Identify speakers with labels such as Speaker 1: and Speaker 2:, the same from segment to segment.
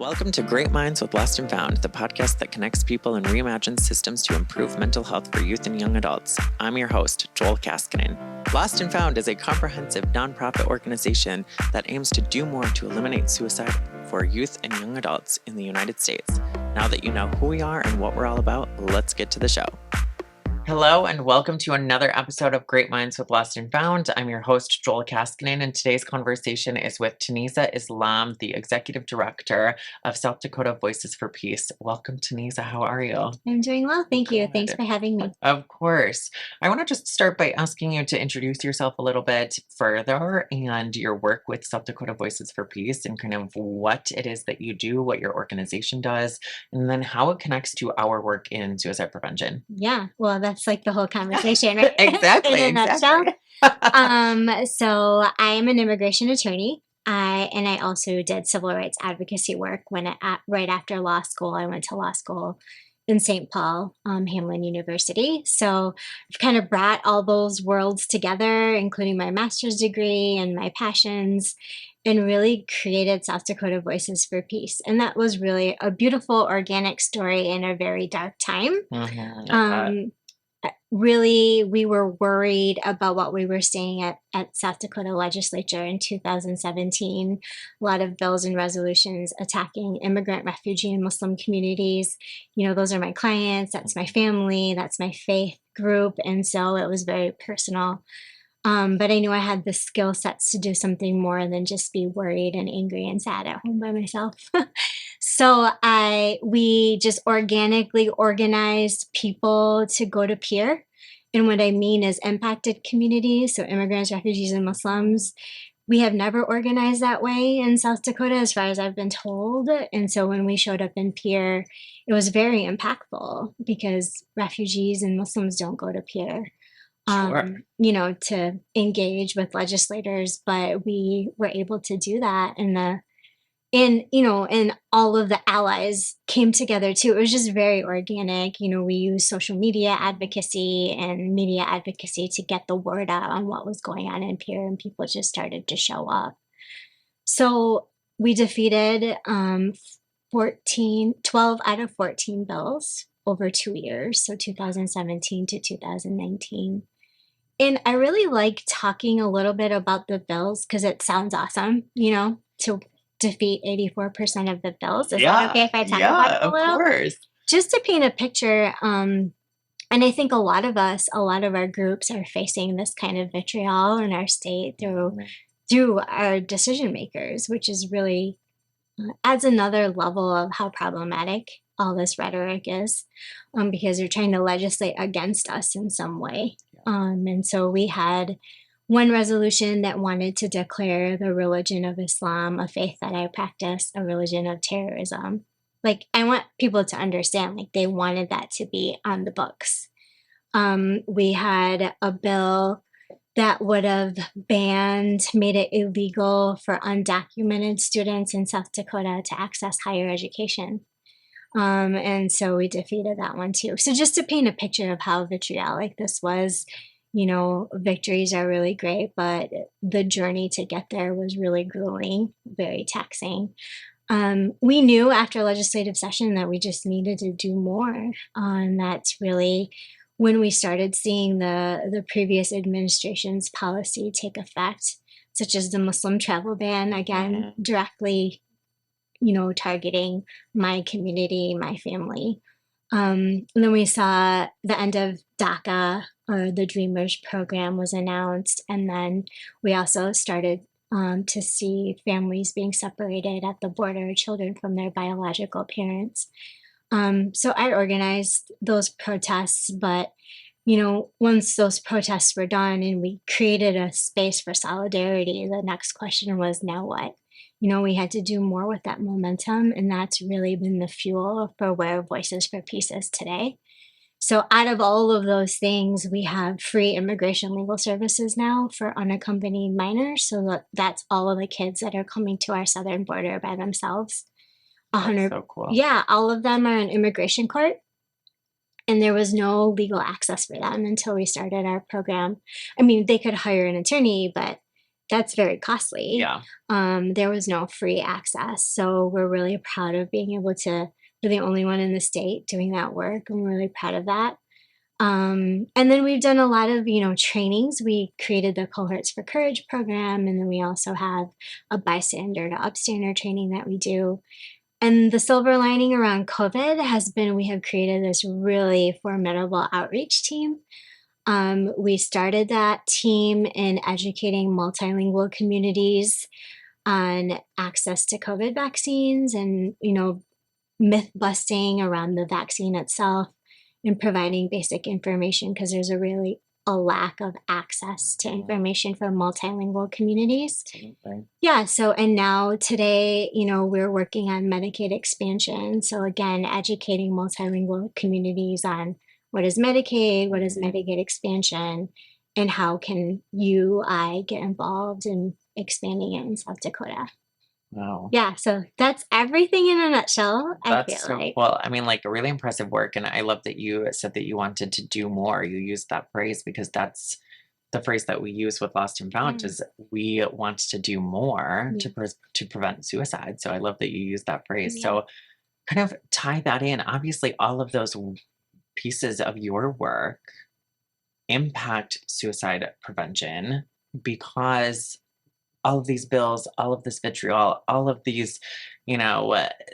Speaker 1: Welcome to Great Minds with Lost&Found, the podcast that connects people and reimagines systems to improve mental health for youth and young adults. I'm your host, Joel Kaskinen. Lost&Found is a comprehensive nonprofit organization that aims to do more to eliminate suicide for youth and young adults in the United States. Now that you know who we are and what we're all about, let's get to the show. Hello and welcome to another episode of Great Minds with Lost&Found. I'm your host, Joel Kaskinen, and today's conversation is with Taneeza Islam, the Executive Director of South Dakota Voices for Peace. Welcome, Taneeza. How are you?
Speaker 2: I'm doing well, thank you. Thanks for having me.
Speaker 1: Of course. I want to just start by asking you to introduce yourself a little bit further and your work with South Dakota Voices for Peace and kind of what it is that you do, what your organization does, and then how it connects to our work in suicide prevention.
Speaker 2: Yeah, well, that's like the whole conversation, right?
Speaker 1: Exactly.
Speaker 2: In a nutshell. So I am an immigration attorney. I also did civil rights advocacy work right after law school. I went to law school in St. Paul, Hamline University. So I've kind of brought all those worlds together, including my master's degree and my passions, and really created South Dakota Voices for Peace. And that was really a beautiful, organic story in a very dark time. Really, we were worried about what we were seeing at South Dakota legislature in 2017. A lot of bills and resolutions attacking immigrant, refugee, and Muslim communities. You know, those are my clients, that's my family, that's my faith group. And so it was very personal. But I knew I had the skill sets to do something more than just be worried and angry and sad at home by myself. So we just organically organized people to go to peer. And what I mean is impacted communities, so immigrants, refugees, and Muslims. We have never organized that way in South Dakota, as far as I've been told. And so when we showed up in peer, it was very impactful because refugees and Muslims don't go to peer.
Speaker 1: Sure.
Speaker 2: To engage with legislators, but we were able to do that, and all of the allies came together too. It was just very organic. We used social media advocacy and media advocacy to get the word out on what was going on in peer, and people just started to show up. So we defeated 12 out of 14 bills over 2 years, so 2017 to 2019. And I really like talking a little bit about the bills because it sounds awesome, to defeat 84% of the bills. Is that okay if I talk about it a little?
Speaker 1: Of course.
Speaker 2: Just to paint a picture, and I think a lot of our groups are facing this kind of vitriol in our state through our decision makers, which is really adds another level of how problematic all this rhetoric is, because they're trying to legislate against us in some way. And so we had one resolution that wanted to declare the religion of Islam, a faith that I practice, a religion of terrorism. Like, I want people to understand, like, they wanted that to be on the books. We had a bill that would have made it illegal for undocumented students in South Dakota to access higher education. And so we defeated that one too. So just to paint a picture of how vitriolic this was, victories are really great, but the journey to get there was really grueling, very taxing. We knew after legislative session that we just needed to do more. And that's really when we started seeing the previous administration's policy take effect, such as the Muslim travel ban, again, directly targeting my community, my family. And then we saw the end of DACA, or the Dreamers program, was announced. And then we also started to see families being separated at the border, children from their biological parents. So I organized those protests, but once those protests were done and we created a space for solidarity, the next question was, now what? We had to do more with that momentum, and that's really been the fuel for where Voices for Peace is today. So out of all of those things, we have free immigration legal services now for unaccompanied minors. So that's all of the kids that are coming to our southern border by themselves.
Speaker 1: That's so cool.
Speaker 2: Yeah, all of them are in immigration court. And there was no legal access for them until we started our program. I mean, they could hire an attorney, but that's very costly.
Speaker 1: Yeah.
Speaker 2: There was no free access. So we're really proud of being able to, we're the only one in the state doing that work. I'm really proud of that. And then we've done a lot of, trainings. We created the Cohorts for Courage program, and then we also have a bystander to upstander training that we do. And the silver lining around COVID has been we have created this really formidable outreach team. We started that team in educating multilingual communities on access to COVID vaccines and, myth busting around the vaccine itself and providing basic information because there's a lack of access to information for multilingual communities.
Speaker 1: Absolutely.
Speaker 2: Yeah, so and now today, we're working on Medicaid expansion. So again, educating multilingual communities on what is Medicaid, what is Medicaid expansion, and how can I get involved in expanding it in South Dakota.
Speaker 1: Wow.
Speaker 2: Yeah, so that's everything in a nutshell, I
Speaker 1: That's
Speaker 2: feel
Speaker 1: so
Speaker 2: like.
Speaker 1: well. I mean, like really impressive work, and I love that you said that you wanted to do more. You used that phrase because that's the phrase that we use with Lost and Found is we want to do more to prevent suicide. So I love that you used that phrase.
Speaker 2: Yeah.
Speaker 1: So kind of tie that in. Obviously, all of those pieces of your work impact suicide prevention because all of these bills, all of this vitriol, all of these,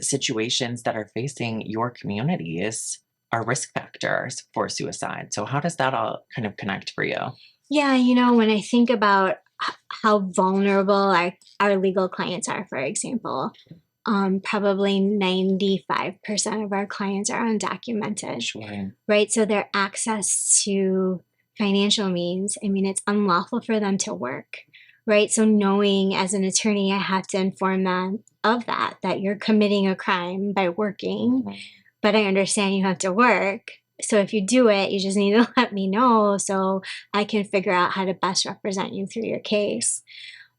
Speaker 1: situations that are facing your communities are risk factors for suicide. So how does that all kind of connect for you?
Speaker 2: Yeah, when I think about how vulnerable our legal clients are, for example, probably 95% of our clients are undocumented.
Speaker 1: Sure.
Speaker 2: Right? So their access to financial means, I mean, it's unlawful for them to work. Right? So knowing as an attorney, I have to inform them of that you're committing a crime by working, but I understand you have to work. So if you do it, you just need to let me know so I can figure out how to best represent you through your case.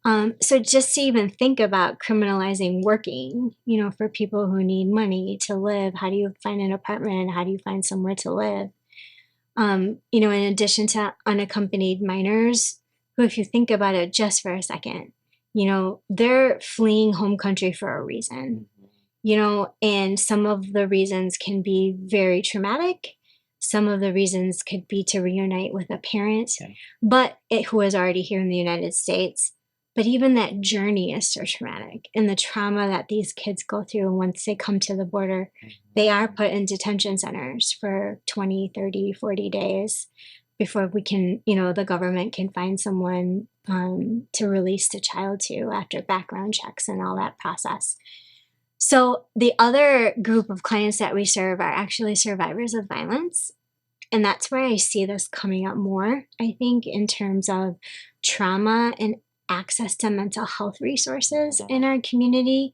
Speaker 2: So just to even think about criminalizing working, for people who need money to live, how do you find an apartment? How do you find somewhere to live? In addition to unaccompanied minors, who, if you think about it just for a second, they're fleeing home country for a reason, and some of the reasons can be very traumatic. Some of the reasons could be to reunite with a parent, who is already here in the United States. But even that journey is so traumatic, and the trauma that these kids go through once they come to the border, they are put in detention centers for 20, 30, 40 days before we can, the government can find someone to release the child to after background checks and all that process. So the other group of clients that we serve are actually survivors of violence. And that's where I see this coming up more, I think, in terms of trauma and access to mental health resources in our community,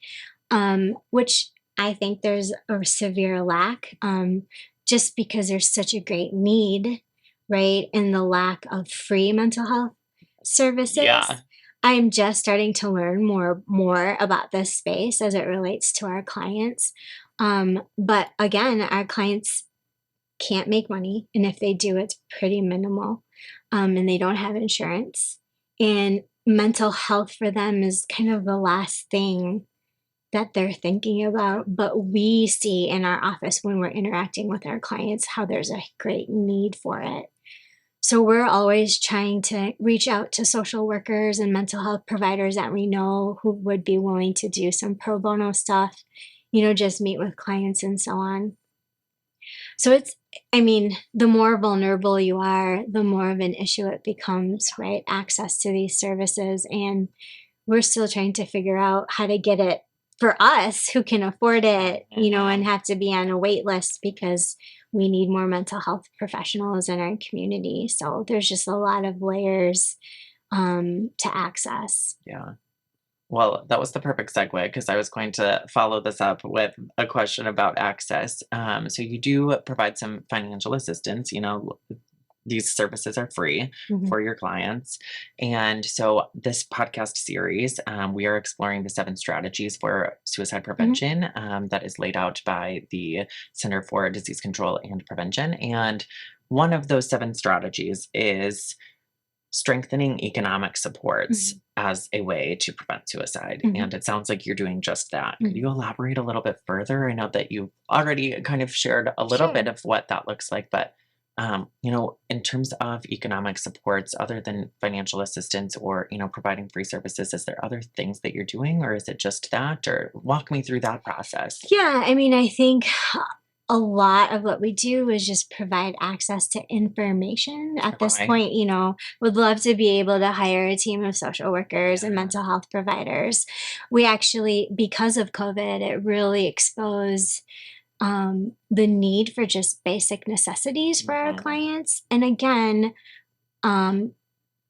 Speaker 2: which I think there's a severe lack, just because there's such a great need, right, in the lack of free mental health services.
Speaker 1: Yeah.
Speaker 2: I'm just starting to learn more about this space as it relates to our clients. But again, our clients can't make money, and if they do, it's pretty minimal, and they don't have insurance. And mental health for them is kind of the last thing that they're thinking about. But we see in our office when we're interacting with our clients how there's a great need for it. So we're always trying to reach out to social workers and mental health providers that we know who would be willing to do some pro bono stuff, just meet with clients and so on. So the more vulnerable you are, the more of an issue it becomes, right? Access to these services. And we're still trying to figure out how to get it for us who can afford it, and have to be on a wait list because we need more mental health professionals in our community. So there's just a lot of layers to access.
Speaker 1: Yeah. Well, that was the perfect segue because I was going to follow this up with a question about access. So you do provide some financial assistance. These services are free for your clients. And so this podcast series, we are exploring the 7 strategies for suicide prevention that is laid out by the Center for Disease Control and Prevention. And one of those 7 strategies is strengthening economic supports
Speaker 2: Mhm.
Speaker 1: as a way to prevent suicide.
Speaker 2: Mhm.
Speaker 1: And it sounds like you're doing just that. Could
Speaker 2: Mhm.
Speaker 1: you elaborate a little bit further? I know that you've already kind of shared a little bit
Speaker 2: Sure.
Speaker 1: of what that looks like, but in terms of economic supports, other than financial assistance or, providing free services, is there other things that you're doing, or is it just that? Or walk me through that process.
Speaker 2: Yeah, I mean, I think a lot of what we do is just provide access to information. At this
Speaker 1: Okay.
Speaker 2: point, would love to be able to hire a team of social workers and
Speaker 1: Yeah.
Speaker 2: mental health providers. We actually, because of COVID, it really exposed the need for just basic necessities for our
Speaker 1: Mhm.
Speaker 2: clients. And again, um,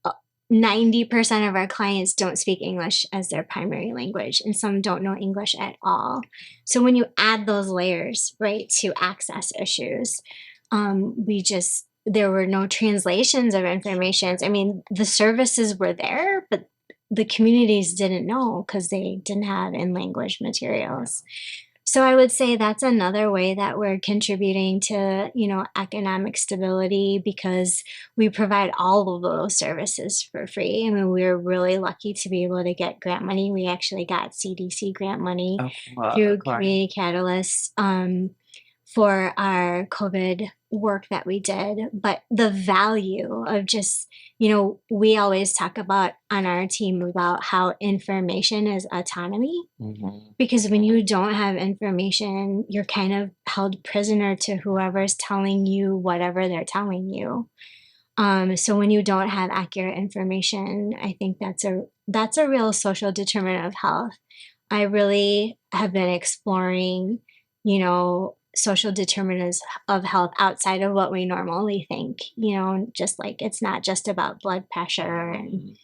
Speaker 2: uh, 90% of our clients don't speak English as their primary language, and some don't know English at all. So when you add those layers, right, to access issues, there were no translations of information. I mean, the services were there, but the communities didn't know because they didn't have in language materials. So I would say that's another way that we're contributing to, economic stability because we provide all of those services for free. I mean, we're really lucky to be able to get grant money. We actually got CDC grant money
Speaker 1: Oh,
Speaker 2: through
Speaker 1: Gloria.
Speaker 2: Community Catalyst for our COVID work that we did. But the value of just, we always talk about on our team about how information is autonomy,
Speaker 1: Mhm.
Speaker 2: because when you don't have information, you're kind of held prisoner to whoever's telling you whatever they're telling you. So when you don't have accurate information, I think that's a real social determinant of health. I really have been exploring, social determinants of health outside of what we normally think, just like it's not just about blood pressure
Speaker 1: Mhm.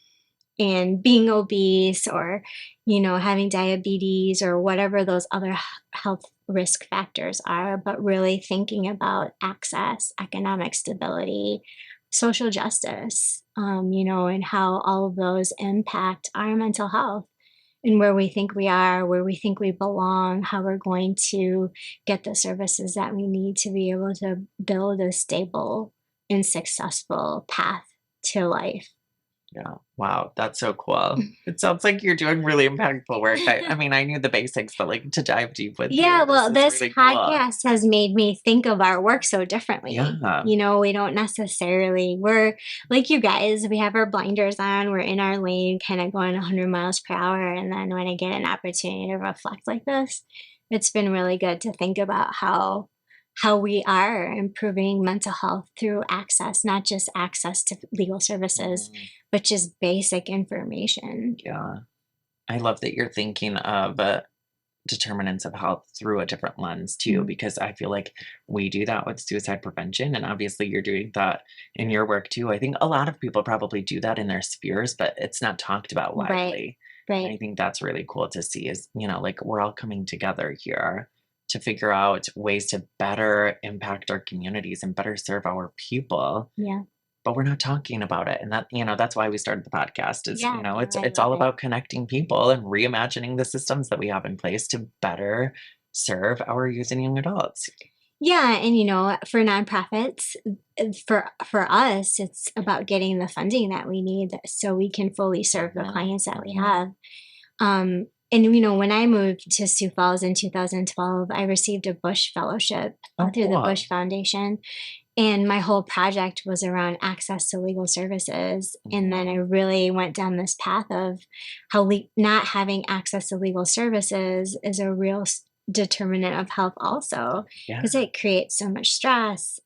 Speaker 2: and being obese or having diabetes or whatever those other health risk factors are, but really thinking about access, economic stability, social justice, and how all of those impact our mental health and where we think we are, where we think we belong, how we're going to get the services that we need to be able to build a stable and successful path to life.
Speaker 1: Yeah. Wow, that's so cool. It sounds like you're doing really impactful work. I mean, I knew the basics, but like to dive deep with
Speaker 2: Yeah,
Speaker 1: you, this
Speaker 2: well,
Speaker 1: is
Speaker 2: this
Speaker 1: really cool.
Speaker 2: podcast has made me think of our work so differently.
Speaker 1: Yeah.
Speaker 2: We don't necessarily, we're like you guys, we have our blinders on, we're in our lane, kind of going 100 miles per hour. And then when I get an opportunity to reflect like this, it's been really good to think about how we are improving mental health through access, not just access to legal services,
Speaker 1: Mhm.
Speaker 2: but just basic information.
Speaker 1: Yeah. I love that you're thinking of determinants of health through a different lens too,
Speaker 2: Mhm.
Speaker 1: because I feel like we do that with suicide prevention. And obviously, you're doing that in your work too. I think a lot of people probably do that in their spheres, but it's not talked about
Speaker 2: Right,
Speaker 1: widely. And
Speaker 2: right.
Speaker 1: I think that's really cool to see is, like we're all coming together here to figure out ways to better impact our communities and better serve our people,
Speaker 2: Yeah.
Speaker 1: but we're not talking about it. And that's why we started the podcast is,
Speaker 2: Yeah, no,
Speaker 1: it's
Speaker 2: I
Speaker 1: it's
Speaker 2: love
Speaker 1: all
Speaker 2: it.
Speaker 1: about connecting people and reimagining the systems that we have in place to better serve our youth and young adults.
Speaker 2: Yeah, and for nonprofits, for us, it's about getting the funding that we need so we can fully serve the
Speaker 1: Mhm,
Speaker 2: clients that we
Speaker 1: mhm.
Speaker 2: have. And when I moved to Sioux Falls in 2012, I received a Bush Fellowship
Speaker 1: Oh,
Speaker 2: through the
Speaker 1: cool.
Speaker 2: Bush Foundation, and my whole project was around access to legal services. And then I
Speaker 1: Mhm.
Speaker 2: really went down this path of how not having access to legal services is a real determinant of health, also,
Speaker 1: Yeah.
Speaker 2: because it creates so much stress.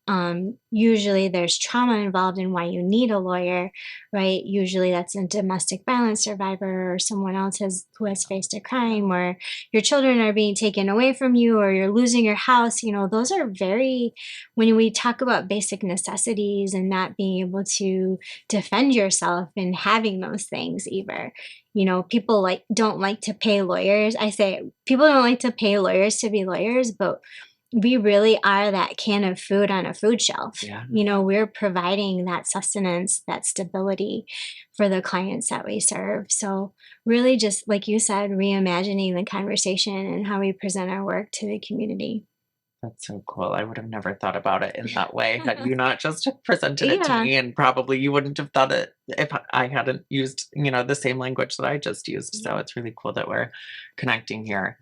Speaker 2: Usually, there's trauma involved in why you need a lawyer, right? Usually, that's a domestic violence survivor or someone else who has faced a crime, or your children are being taken away from you, or you're losing your house. Those are very, when we talk about basic necessities and not being able to defend yourself and having those things either. People don't like to pay lawyers. I say people don't like to pay lawyers to be lawyers, but we really are that can of food on a food shelf.
Speaker 1: Yeah.
Speaker 2: We're providing that sustenance, that stability for the clients that we serve. So really just like you said, reimagining the conversation and how we present our work to the community.
Speaker 1: That's so cool. I would have never thought about it in that way had you not just presented it to
Speaker 2: Yeah.
Speaker 1: me, and probably you wouldn't have thought it if I hadn't used, the same language that I just used. So it's really cool that we're connecting here.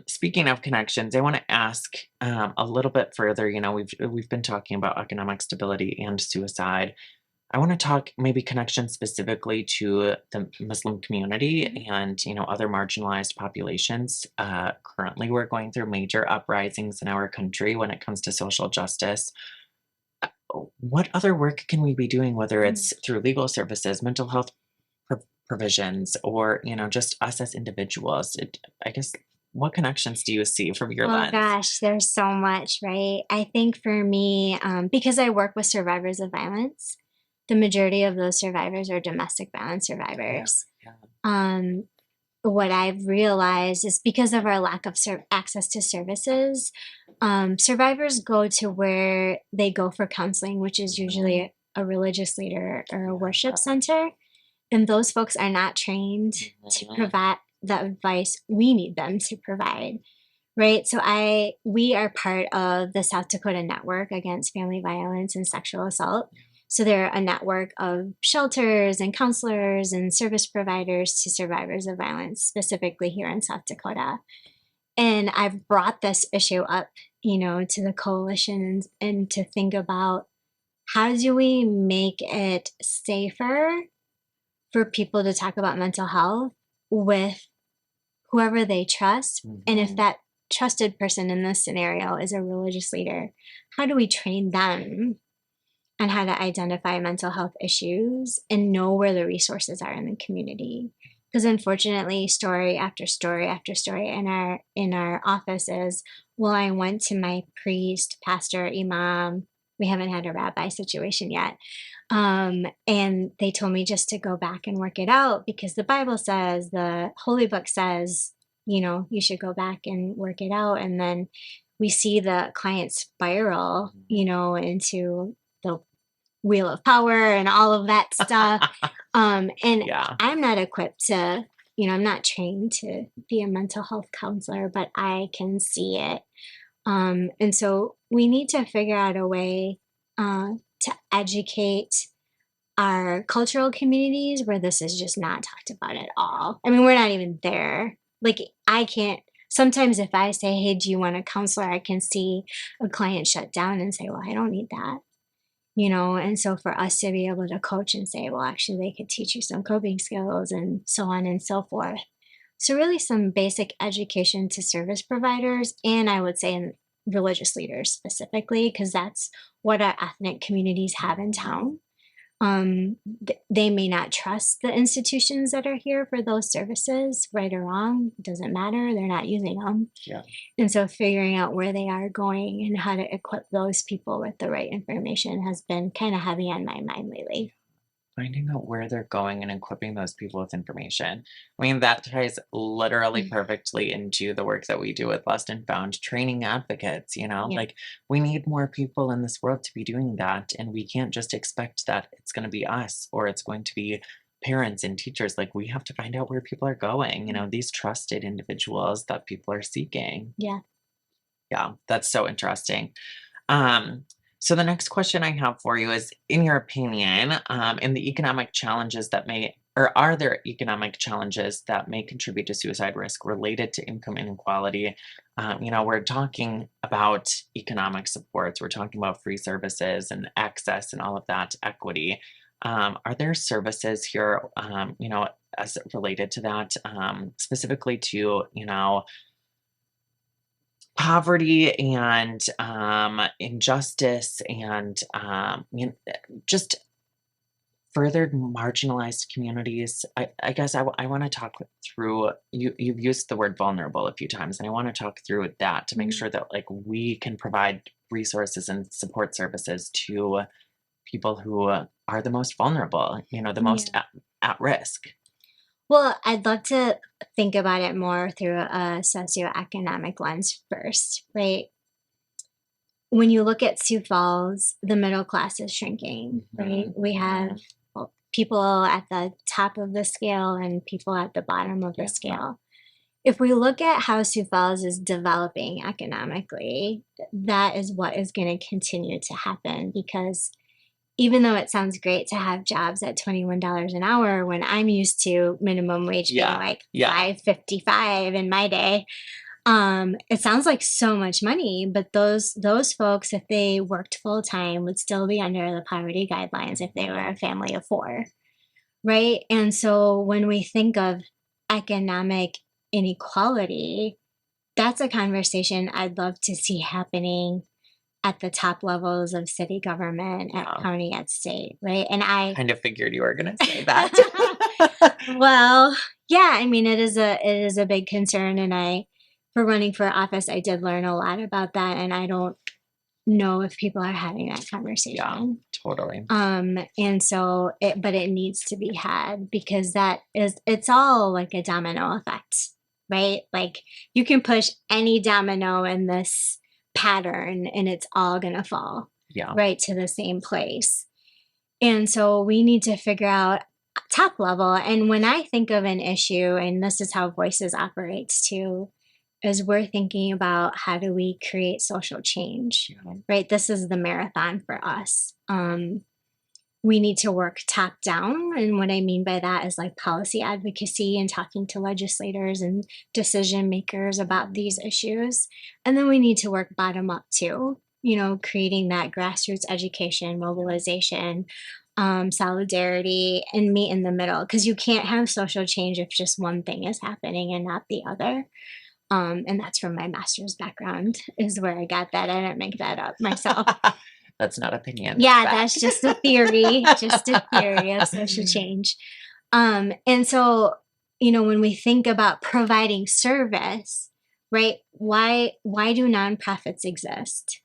Speaker 1: Speaking of connections, I want to ask a little bit further. We've been talking about economic stability and suicide. I want to talk maybe connection specifically to the Muslim community and other marginalized populations. Currently, we're going through major uprisings in our country when it comes to social justice. What other work can we be doing, whether
Speaker 2: Mm.
Speaker 1: it's through legal services, mental health provisions, or just us as individuals? I guess, what connections do you see from your
Speaker 2: Oh
Speaker 1: lens?
Speaker 2: gosh, there's so much, right? I think for me, because I work with survivors of violence, the majority of those survivors are domestic violence
Speaker 1: Yeah,
Speaker 2: survivors.
Speaker 1: yeah,
Speaker 2: Um, what I've realized is because of our lack of access to services, survivors go to where they go for counseling, which is usually a religious leader or a worship center. And those folks are not trained to
Speaker 1: mhm,
Speaker 2: provide the advice we need them to provide. Right. So we are part of the South Dakota Network Against Family Violence and Sexual Assault. So they're a network of shelters and counselors and service providers to survivors of violence, specifically here in South Dakota. And I've brought this issue up, to the coalition and to think about how do we make it safer for people to talk about mental health with whoever they trust. And if
Speaker 1: mhm.
Speaker 2: that trusted person in this scenario is a religious leader, how do we train them on how to identify mental health issues and know where the resources are in the community? Because unfortunately, story after story after story in our office is, well, I went to my priest, pastor, imam. We haven't had a rabbi situation yet. And they told me just to go back and work it out because the Bible says, the Holy Book says, you should go back and work it out. And then we see the client spiral, into the wheel of power and all of that stuff. And
Speaker 1: Yeah.
Speaker 2: I'm not equipped to, I'm not trained to be a mental health counselor, but I can see it. And so we need to figure out a way to educate our cultural communities where this is just not talked about at all. I mean, we're not even there. Like, I can't. Sometimes if I say, "Hey, do you want a counselor?" I can see a client shut down and say, "Well, I don't need that." And so for us to be able to coach and say, "Well, actually, they could teach you some coping skills," and so on and so forth. So really some basic education to service providers, and I would say in religious leaders specifically, because that's what our ethnic communities have in town. They may not trust the institutions that are here for those services, right or wrong, doesn't matter. They're not using them.
Speaker 1: Yeah.
Speaker 2: And so figuring out where they are going and how to equip those people with the right information has been kind of heavy on my mind lately.
Speaker 1: Finding out where they're going and equipping those people with information. I mean, that ties literally
Speaker 2: Mm.
Speaker 1: perfectly into the work that we do with Lost and Found, training advocates.
Speaker 2: Yeah.
Speaker 1: Like, we need more people in this world to be doing that. And we can't just expect that it's going to be us or it's going to be parents and teachers. Like, we have to find out where people are going, these trusted individuals that people are seeking.
Speaker 2: Yeah.
Speaker 1: Yeah, that's so interesting. Um, so the next question I have for you is, in your opinion, in the economic challenges that may, or are there economic challenges that may contribute to suicide risk related to income inequality? We're talking about economic supports, we're talking about free services and access and all of that equity. Are there services here, as related to that, specifically to, poverty and injustice and just further marginalized communities? I guess I want to talk through, you've used the word vulnerable a few times, and I want to talk through that to make
Speaker 2: Mm.
Speaker 1: sure that, like, we can provide resources and support services to people who are the most vulnerable, the most
Speaker 2: Yeah.
Speaker 1: at risk.
Speaker 2: Well, I'd love to think about it more through a socioeconomic lens first, right? When you look at Sioux Falls, the middle class is shrinking, right?
Speaker 1: Mhm,
Speaker 2: We have
Speaker 1: mhm.
Speaker 2: people at the top of the scale and people at the bottom of the
Speaker 1: Yeah.
Speaker 2: scale. if we look at how Sioux Falls is developing economically, that is what is going to continue to happen, because even though it sounds great to have jobs at $21 an hour, when I'm used to minimum wage being like $5.55 in my day, it sounds like so much money, but those folks, if they worked full time, would still be under the poverty guidelines if they were a family of 4, right? And so when we think of economic inequality, that's a conversation I'd love to see happening at the top levels of city government, at county, at state, right? And I
Speaker 1: kind of figured you were going to say that.
Speaker 2: Well, yeah, I mean, it is a big concern, and for running for office, I did learn a lot about that, and I don't know if people are having that conversation.
Speaker 1: Yeah, totally.
Speaker 2: And so but it needs to be had, because it's all like a domino effect, right? Like, you can push any domino in this pattern and it's all gonna fall right to the same place. And so we need to figure out top level. And when I think of an issue, and this is how Voices operates too, is we're thinking about how do we create social change, right? This is the marathon for us. We need to work top down. And what I mean by that is like policy advocacy and talking to legislators and decision makers about these issues. And then we need to work bottom up too, creating that grassroots education, mobilization, solidarity, and meet in the middle. Because you can't have social change if just one thing is happening and not the other. And that's from my master's background, is where I got that. I didn't make that up myself.
Speaker 1: That's not opinion.
Speaker 2: Yeah, that's just a theory, of social change. And so, when we think about providing service, right, why do nonprofits exist?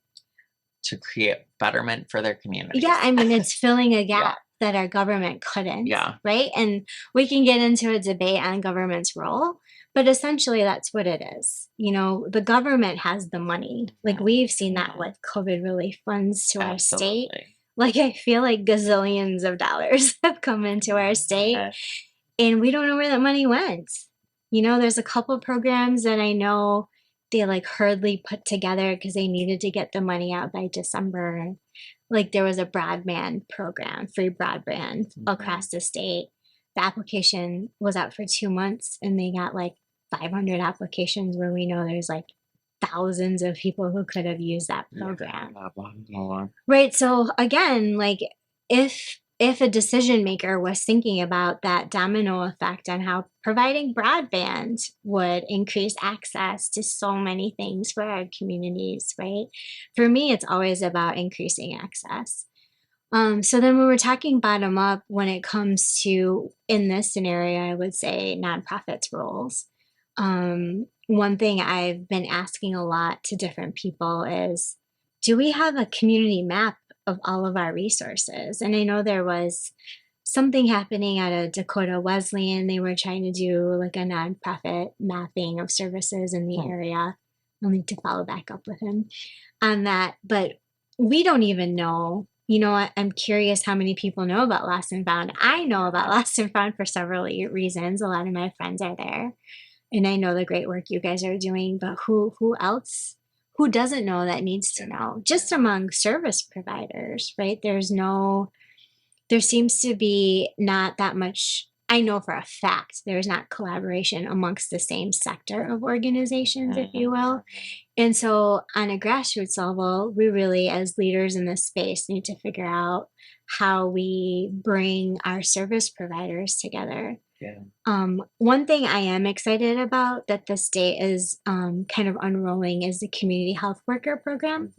Speaker 1: To create betterment for their community.
Speaker 2: Yeah, I mean, it's filling a gap that our government couldn't.
Speaker 1: Yeah.
Speaker 2: Right? And we can get into a debate on government's role, but essentially that's what it is. The government has the money. Like, we've seen that with COVID relief funds to our state. Like, I feel like gazillions of dollars have come into our state, and we don't know where that money went. There's a couple programs that I know they like hurriedly put together because they needed to get the money out by December. Like, there was a broadband program, free broadband across the state. The application was out for 2 months, and they got like 500 applications, where we know there's like thousands of people who could have used that program. Right. So again, like, if a decision maker was thinking about that domino effect on how providing broadband would increase access to so many things for our communities, right? For me, it's always about increasing access. So then when we're talking bottom up, when it comes to, in this scenario, I would say nonprofits' roles. One thing I've been asking a lot to different people is, do we have a community map of all of our resources? And I know there was something happening at a Dakota Wesleyan. They were trying to do like a nonprofit mapping of services in the area. I'll need to follow back up with him on that. But we don't even know. I'm curious how many people know about Lost and Found. I know about Lost and Found for several reasons. A lot of my friends are there, and I know the great work you guys are doing. But who else? Who doesn't know that needs to know? Just among service providers, right? There seems to be not that much. I know for a fact there's not collaboration amongst the same sector of organizations, if you will. And so on a grassroots level, we really, as leaders in this space, need to figure out how we bring our service providers together. One thing I am excited about that the state is kind of unrolling is the community health worker program.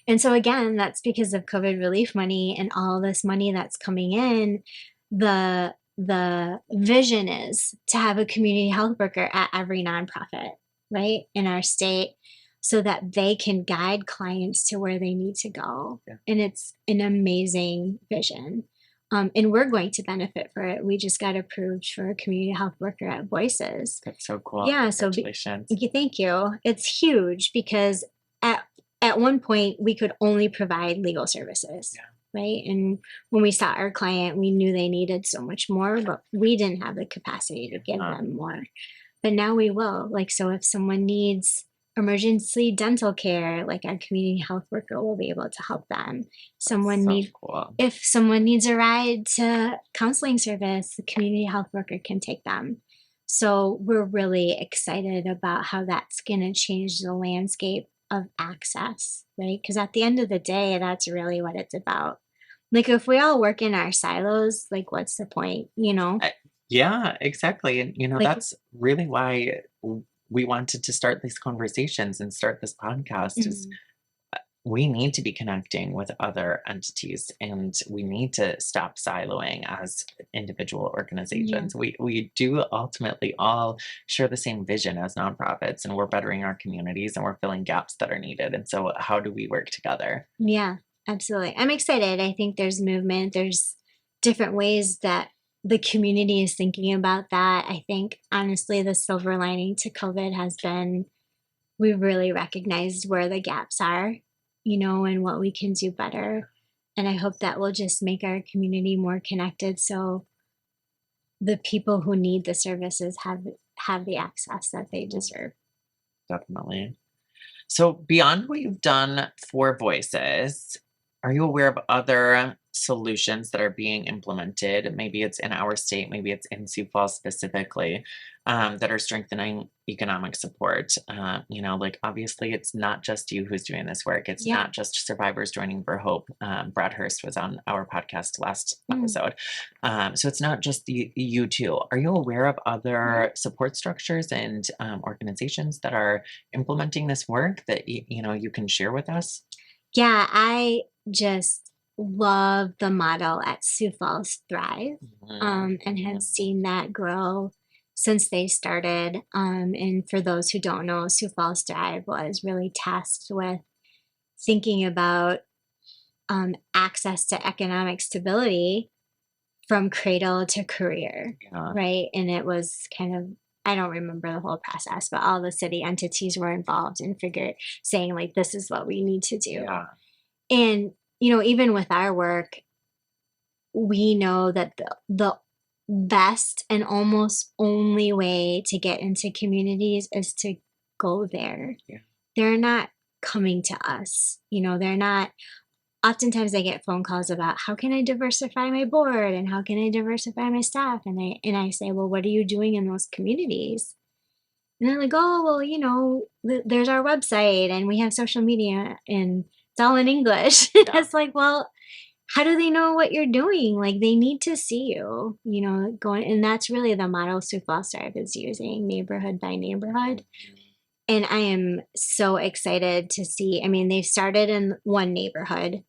Speaker 2: And so again, that's because of COVID relief money and all this money that's coming in. The vision is to have a community health worker at every nonprofit, right, in our state, so that they can guide clients to where they need to go. And it's an amazing vision. And we're going to benefit for it. We just got approved for a community health worker at Voices.
Speaker 1: That's so cool.
Speaker 2: Yeah.
Speaker 1: Congratulations.
Speaker 2: Thank you. It's huge, because at one point we could only provide legal services. Right. And when we saw our client, we knew they needed so much more, but we didn't have the capacity to give them more. but now we will. Like, so if someone needs emergency dental care, like our community health worker will be able to help them. Someone
Speaker 1: So
Speaker 2: need
Speaker 1: cool.
Speaker 2: If someone needs a ride to counseling service, the community health worker can take them. So we're really excited about how that's going to change the landscape of access, right? Because at the end of the day, that's really what it's about. Like, if we all work in our silos, like, what's the point, you know?
Speaker 1: I Yeah, exactly, and,
Speaker 2: Like,
Speaker 1: that's really why we wanted to start these conversations and start this podcast is
Speaker 2: mm,
Speaker 1: we need to be connecting with other entities, and we need to stop siloing as individual
Speaker 2: yeah.
Speaker 1: organizations. We do ultimately all share the same vision as nonprofits, and we're bettering our communities, and we're filling gaps that are needed, and so how do we work together?
Speaker 2: Yeah, absolutely. I'm excited. I think there's movement. There's different ways that the community is thinking about that. I think honestly, the silver lining to COVID has been we really recognized where the gaps are, and what we can do better. And I hope that will just make our community more connected so the people who need the services have the access that they deserve.
Speaker 1: Definitely. So, beyond what you've done for Voices, are you aware of other solutions that are being implemented? Maybe it's in our state, maybe it's in Sioux Falls specifically, that are strengthening economic support. Like obviously, it's not just you who's doing this work. It's
Speaker 2: Yeah.
Speaker 1: not just survivors joining for hope. Brad Hurst was on our podcast last
Speaker 2: Mm.
Speaker 1: episode. So it's not just you two. Are you aware of
Speaker 2: Mhm.
Speaker 1: other support structures and organizations that are implementing this work that you can share with us?
Speaker 2: Yeah, I just love the model at Sioux Falls Thrive,
Speaker 1: Mhm.
Speaker 2: and have seen that grow since they started. And for those who don't know, Sioux Falls Thrive was really tasked with thinking about access to economic stability from cradle to career,
Speaker 1: Yeah,
Speaker 2: right? And it was kind of, I don't remember the whole process, but all the city entities were involved and figured saying like, this is what we need to do.
Speaker 1: yeah,
Speaker 2: And, even with our work, we know that the best and almost only way to get into communities is to go there.
Speaker 1: yeah.
Speaker 2: They're not coming to us. They're not oftentimes I get phone calls about how can I diversify my board and how can I diversify my staff? And I say, well, what are you doing in those communities? And they're like, oh, well, there's our website and we have social media and it's all in English.
Speaker 1: Yeah.
Speaker 2: It's like, well, how do they know what you're doing? Like they need to see you, going, and that's really the model Sioux Falls Drive is using, neighborhood by neighborhood.
Speaker 1: Mhm.
Speaker 2: And I am so excited to see. I mean, they started in one neighborhood,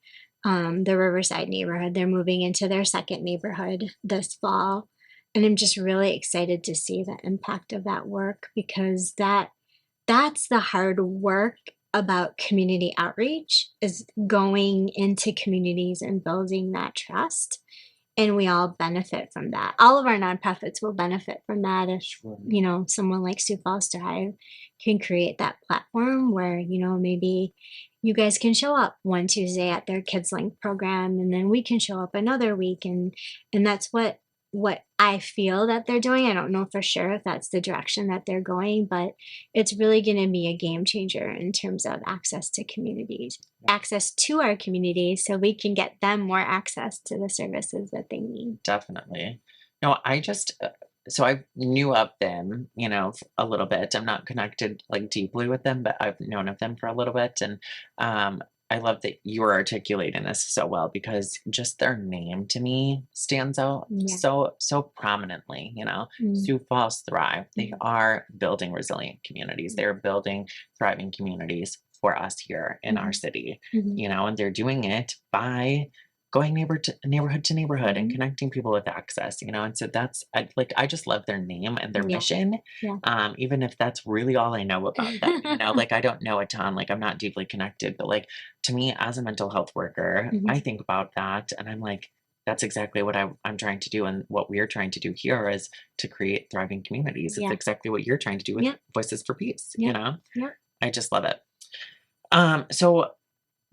Speaker 2: the Riverside neighborhood. They're moving into their second neighborhood this fall. And I'm just really excited to see the impact of that work because that's the hard work about community outreach is going into communities and building that trust, and we all benefit from that. All of our nonprofits will benefit from that if,
Speaker 1: Sure.
Speaker 2: someone like Sioux Falls Drive can create that platform where, maybe you guys can show up one Tuesday at their Kids Link program and then we can show up another week, and that's what I feel that they're doing. I don't know for sure if that's the direction that they're going, but it's really going to be a game changer in terms of access to communities, access to our communities so we can get them more access to the services that they need.
Speaker 1: Definitely. No, I just so I knew of them, a little bit. I'm not connected like deeply with them, but I've known of them for a little bit, and I love that you're articulating this so well because just their name to me stands out
Speaker 2: Yeah.
Speaker 1: so prominently.
Speaker 2: Mm,
Speaker 1: Sioux Falls Thrive. They
Speaker 2: mm,
Speaker 1: are building resilient communities. They're building thriving communities for us here in our
Speaker 2: mhm,
Speaker 1: city.
Speaker 2: mhm,
Speaker 1: And they're doing it by going neighborhood to neighborhood and
Speaker 2: mhm.
Speaker 1: connecting people with access, and so I just love their name and their
Speaker 2: Yeah,
Speaker 1: mission,
Speaker 2: yeah.
Speaker 1: even if that's really all I know about them, like I don't know a ton, like I'm not deeply connected, but like to me as a mental health worker, I
Speaker 2: Mhm.
Speaker 1: think about that and I'm like, that's exactly what I'm trying to do. And what we're trying to do here is to create thriving communities. It's
Speaker 2: Yeah,
Speaker 1: exactly what you're trying to do with
Speaker 2: yeah,
Speaker 1: Voices for Peace,
Speaker 2: yeah, yeah.
Speaker 1: I just love it. So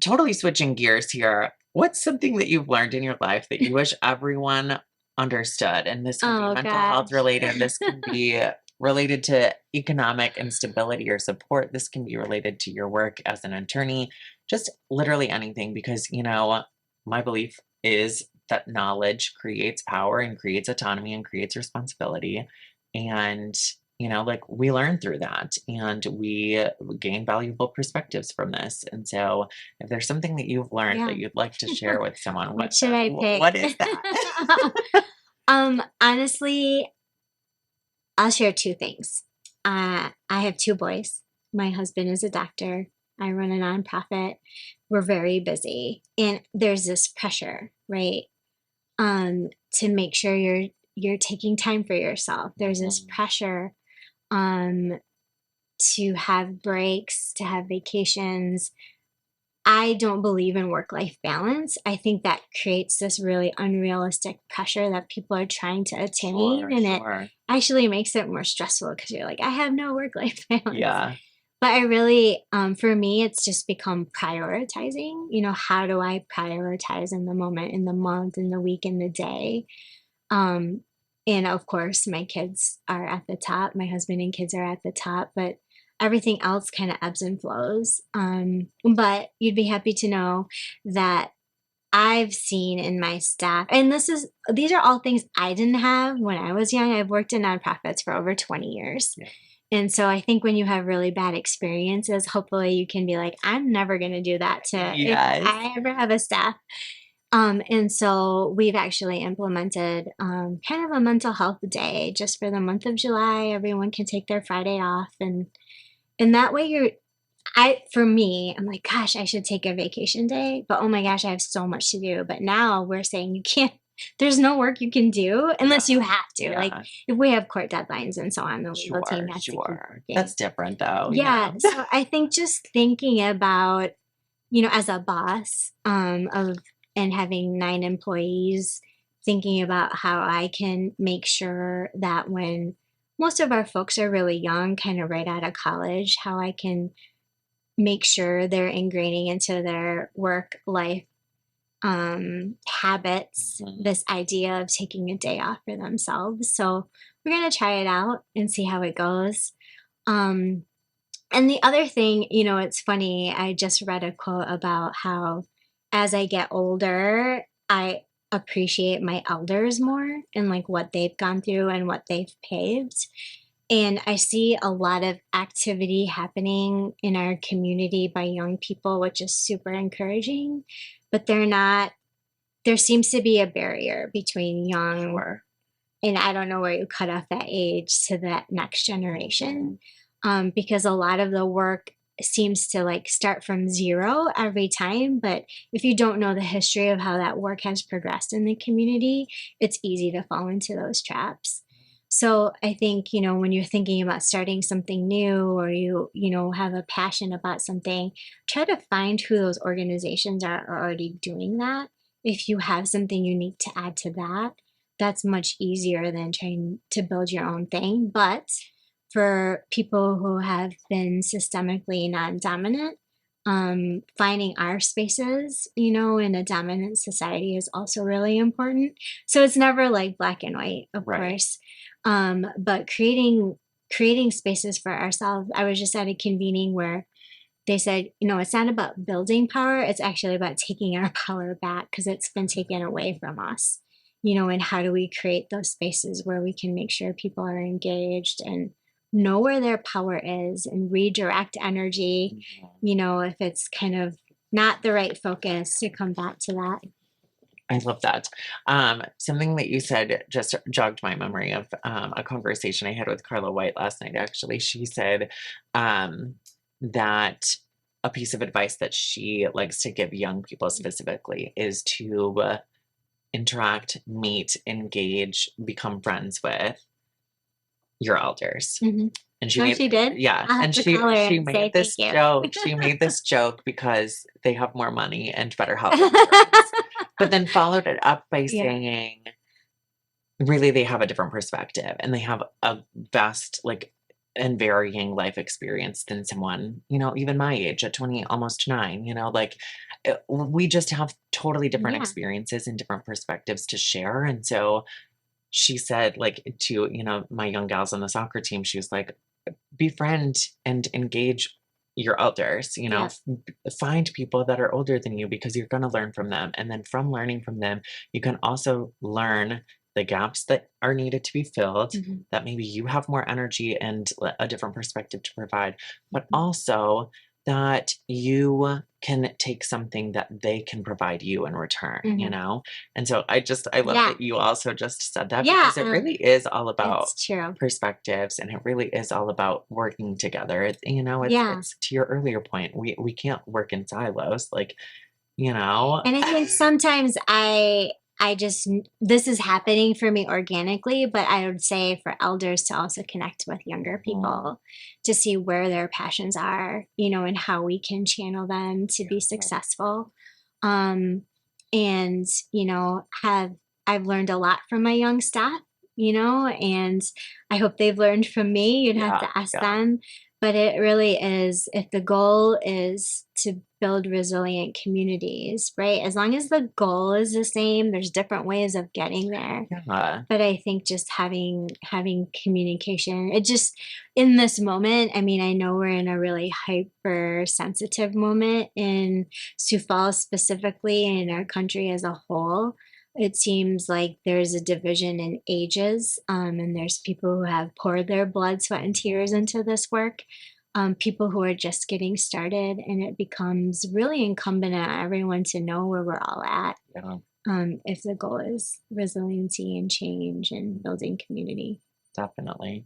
Speaker 1: totally switching gears here. What's something that you've learned in your life that you wish everyone understood? And this can be
Speaker 2: Oh
Speaker 1: mental health
Speaker 2: gosh.
Speaker 1: related. This can be related to economic instability or support. This can be related to your work as an attorney, just literally anything, because, my belief is that knowledge creates power and creates autonomy and creates responsibility. And, like we learn through that and we gain valuable perspectives from this. And so if there's something that you've learned
Speaker 2: Yeah.
Speaker 1: that you'd like to share with someone,
Speaker 2: What should I pick?
Speaker 1: what is that?
Speaker 2: Honestly, I'll share two things. I have two boys. My husband is a doctor. I run a nonprofit. We're very busy, and there's this pressure, right? To make sure you're taking time for yourself. There's this pressure, to have breaks, to have vacations. I don't believe in work-life balance. I think that creates this really unrealistic pressure that people are trying to attain, and it actually makes it more stressful because you're like, I have no work-life balance.
Speaker 1: Yeah.
Speaker 2: But I really, for me, it's just become prioritizing. How do I prioritize in the moment, in the month, in the week, in the day? And of course, my kids are at the top. My husband and kids are at the top, but everything else kind of ebbs and flows. But you'd be happy to know that I've seen in my staff, and these are all things I didn't have when I was young. I've worked in nonprofits for over 20 years.
Speaker 1: Yeah.
Speaker 2: And so I think when you have really bad experiences, hopefully you can be like, I'm never going to do that if I ever have a staff. And so we've actually implemented kind of a mental health day just for the month of July. Everyone can take their Friday off, and that way for me, I'm like, gosh, I should take a vacation day, but oh my gosh, I have so much to do. But now we're saying you can't, there's no work you can do unless you have to. Like if we have court deadlines and so on, the legal team has to keep working.
Speaker 1: That's different though.
Speaker 2: Yeah. So I think just thinking about, as a boss and having 9 employees, thinking about how I can make sure that when most of our folks are really young, kind of right out of college, how I can make sure they're ingraining into their work life habits, this idea of taking a day off for themselves. So we're going to try it out and see how it goes. And the other thing, it's funny, I just read a quote about how as I get older, I appreciate my elders more and like what they've gone through and what they've paved. And I see a lot of activity happening in our community by young people, which is super encouraging, but there seems to be a barrier between young, and I don't know where you cut off that age, to that next generation, because a lot of the work seems to like start from zero every time. But if you don't know the history of how that work has progressed in the community, it's easy to fall into those traps. So I think, when you're thinking about starting something new, or you have a passion about something, try to find who those organizations are already doing that. If you have something unique to add to that, that's much easier than trying to build your own thing. But for people who have been systemically non-dominant, finding our spaces, in a dominant society is also really important. So it's never like black and white, of course. But creating spaces for ourselves. I was just at a convening where they said, it's not about building power. It's actually about taking our power back because it's been taken away from us, and how do we create those spaces where we can make sure people are engaged and know where their power is and redirect energy, if it's kind of not the right focus, to come back to that.
Speaker 1: I love that. Something that you said just jogged my memory of a conversation I had with Carla White last night. Actually, she said that a piece of advice that she likes to give young people specifically is to interact, meet, engage, become friends with your elders. And she did. Yeah. And she made this joke. She made this joke because they have more money and better health insurance. But then followed it up by saying, really, they have a different perspective and they have a vast, and varying life experience than someone, even my age at 20, almost 9, we just have totally different experiences and different perspectives to share. And so she said, like, to, my young gals on the soccer team, she was like, befriend and engage your elders,
Speaker 2: Yeah.
Speaker 1: find people that are older than you because you're going to learn from them. And then from learning from them, you can also learn the gaps that are needed to be filled,
Speaker 2: Mhm.
Speaker 1: that maybe you have more energy and a different perspective to provide, but
Speaker 2: Mhm.
Speaker 1: also that you can take something that they can provide you in return.
Speaker 2: Mhm.
Speaker 1: And so I love
Speaker 2: Yeah.
Speaker 1: that you also just said that
Speaker 2: Yeah,
Speaker 1: because it really is all about
Speaker 2: it's true.
Speaker 1: perspectives, and it really is all about working together.
Speaker 2: Yeah.
Speaker 1: It's to your earlier point, we can't work in silos, like, you know.
Speaker 2: And I think sometimes I just this is happening for me organically, but I would say for elders to also connect with younger
Speaker 1: Mm,
Speaker 2: people to see where their passions are, and how we can channel them to be
Speaker 1: yeah,
Speaker 2: successful. Um and have I've learned a lot from my young staff, and I hope they've learned from me. You'd have
Speaker 1: yeah,
Speaker 2: to ask
Speaker 1: yeah,
Speaker 2: them, but it really is, if the goal is to build resilient communities, right? As long as the goal is the same, there's different ways of getting there.
Speaker 1: yeah,
Speaker 2: But I think just having communication, it just in this moment, I mean, I know we're in a really hypersensitive moment in Sioux Falls specifically and in our country as a whole. It seems like there's a division in ages, and there's people who have poured their blood, sweat, and tears into this work, people who are just getting started, and it becomes really incumbent on everyone to know where we're all at,
Speaker 1: yeah,
Speaker 2: if the goal is resiliency and change and building community.
Speaker 1: definitely.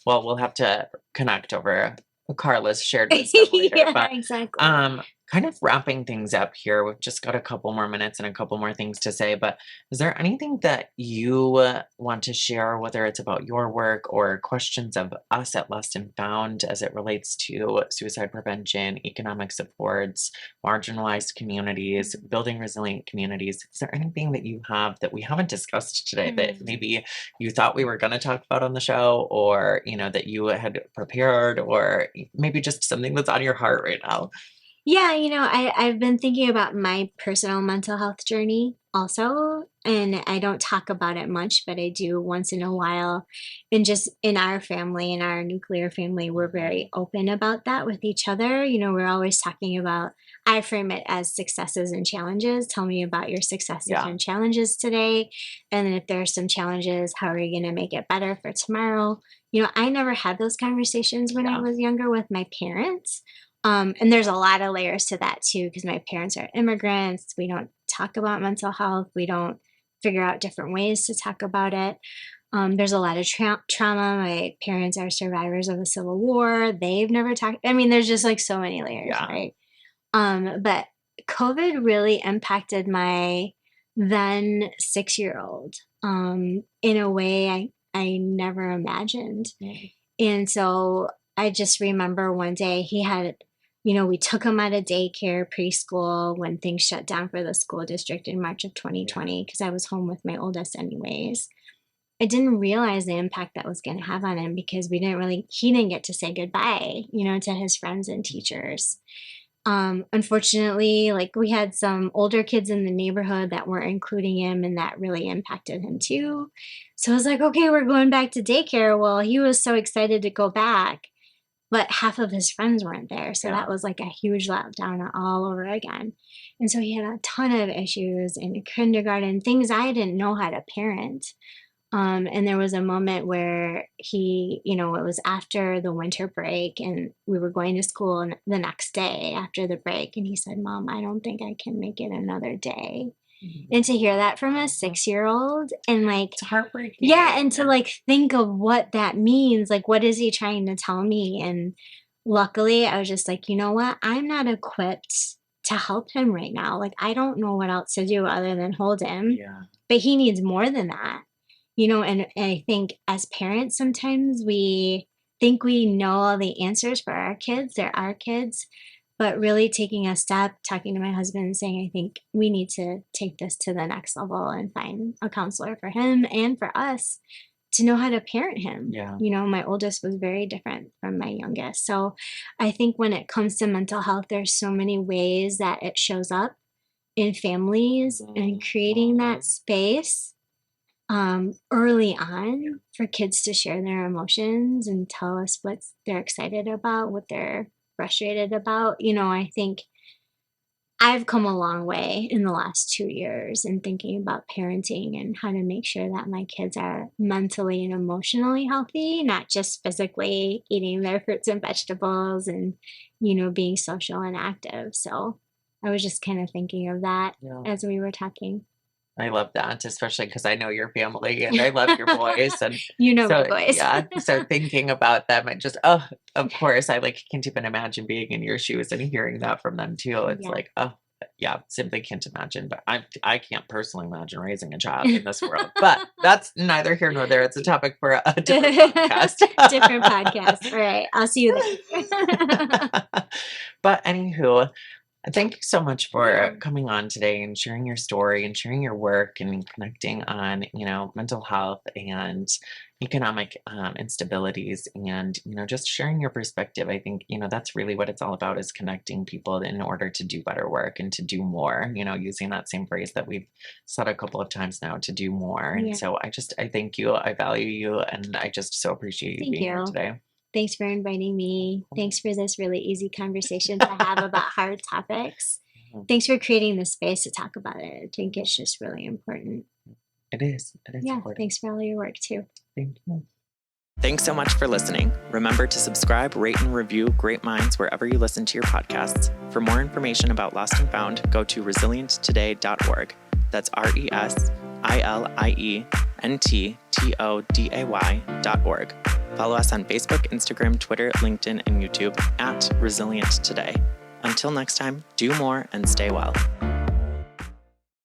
Speaker 1: Well, we'll have to connect over Carla's shared wisdom later,
Speaker 2: Yeah,
Speaker 1: but,
Speaker 2: exactly.
Speaker 1: kind of wrapping things up here, we've just got a couple more minutes and a couple more things to say, but is there anything that you, want to share, whether it's about your work or questions of us at Lost and Found as it relates to suicide prevention, economic supports, marginalized communities,
Speaker 2: Mhm.
Speaker 1: building resilient communities? Is there anything that you have that we haven't discussed today that
Speaker 2: Mhm.
Speaker 1: maybe you thought we were going to talk about on the show, or that you had prepared, or maybe just something that's on your heart right now?
Speaker 2: Yeah, I've been thinking about my personal mental health journey also, and I don't talk about it much, but I do once in a while. And just in our family, in our nuclear family, we're very
Speaker 1: Mhm.
Speaker 2: open about that with each other. We're always talking about, I frame it as successes and challenges. Tell me about your successes
Speaker 1: Yeah,
Speaker 2: and challenges today. And then if there are some challenges, how are you going to make it better for tomorrow? I never had those conversations when I
Speaker 1: yeah,
Speaker 2: was younger with my parents. And there's a lot of layers to that too, because my parents are immigrants. We don't talk about mental health. We don't figure out different ways to talk about it. There's a lot of trauma. My parents are survivors of the Civil War. They've never talked. I mean, there's just like so many layers,
Speaker 1: yeah,
Speaker 2: right? But COVID really impacted my then 6-year old, in a way I never imagined.
Speaker 1: mm,
Speaker 2: And so I just remember one day he had, we took him out of daycare, preschool when things shut down for the school district in March of
Speaker 1: yeah,
Speaker 2: 2020, because I was home with my oldest anyways. I didn't realize the impact that was going to have on him because he didn't get to say goodbye, to his friends and teachers. Unfortunately, like we had some older kids in the neighborhood that weren't including him, and that really impacted him too. So I was like, okay, we're going back to daycare. Well, he was so excited to go back, but half of his friends weren't there. So that
Speaker 1: yeah,
Speaker 2: was like a huge letdown all over again. And so he had a ton of issues in kindergarten, things I didn't know how to parent. And there was a moment where it was after the winter break and we were going to school the next day after the break. And he said, Mom, I don't think I can make it another day.
Speaker 1: mhm.
Speaker 2: And to hear that from a 6-year old and like,
Speaker 1: It's
Speaker 2: yeah, and to
Speaker 1: heartbreaking.
Speaker 2: like think of what that means, like, what is he trying to tell me? And luckily, I was just like, you know what? I'm not equipped to help him right now. Like, I don't know what else to do other than hold him,
Speaker 1: Yeah,
Speaker 2: but he needs more than that. And I think as parents, sometimes we think we know all the answers for our kids. They're our kids. But really taking a step, talking to my husband and saying, I think we need to take this to the next level and find a counselor for him and for us to know how to parent him.
Speaker 1: yeah,
Speaker 2: My oldest was very different from my youngest. So I think when it comes to mental health, there's so many ways that it shows up in families, and creating that
Speaker 1: mhm,
Speaker 2: space early on for kids to share their emotions and tell us what they're excited about, what they're frustrated about. I think I've come a long way in the last 2 years in thinking about parenting and how to make sure that my kids are mentally and emotionally healthy, not just physically eating their fruits and vegetables and, being social and active. So I was just kind of thinking of that
Speaker 1: Yeah.
Speaker 2: as we were talking.
Speaker 1: I love that, especially because I know your family and I love your boys. And
Speaker 2: My
Speaker 1: so,
Speaker 2: boys.
Speaker 1: yeah, so thinking about them and just, of course, I can't even imagine being in your shoes and hearing that from them too. It's
Speaker 2: Yeah.
Speaker 1: yeah, simply can't imagine. But I can't personally imagine raising a child in this world. But that's neither here nor there. It's a topic for a different podcast.
Speaker 2: Different podcast. All right. I'll see you there.
Speaker 1: But anywho, thank you so much
Speaker 2: Yeah.
Speaker 1: for coming on today and sharing your story and sharing your work and connecting on, mental health and economic instabilities and, just sharing your perspective. I think, that's really what it's all about, is connecting people in order to do better work and to do more, using that same phrase that we've said a couple of times now, to do more. And
Speaker 2: Yeah.
Speaker 1: so I thank you. I value you. And I just so appreciate you
Speaker 2: Thank
Speaker 1: being here
Speaker 2: you.
Speaker 1: today.
Speaker 2: Thanks for inviting me. Thanks for this really easy conversation to have about hard topics.
Speaker 1: Mhm.
Speaker 2: Thanks for creating the space to talk about it. I think it's just really important.
Speaker 1: It is. It is
Speaker 2: Yeah,
Speaker 1: important.
Speaker 2: thanks for all your work too.
Speaker 1: Thank you.
Speaker 3: Thanks so much for listening. Remember to subscribe, rate, and review Great Minds wherever you listen to your podcasts. For more information about Lost and Found, go to resilienttoday.org. That's RESILIENTTODAY.org. Follow us on Facebook, Instagram, Twitter, LinkedIn, and YouTube @Resilient Today. Until next time, do more and stay well.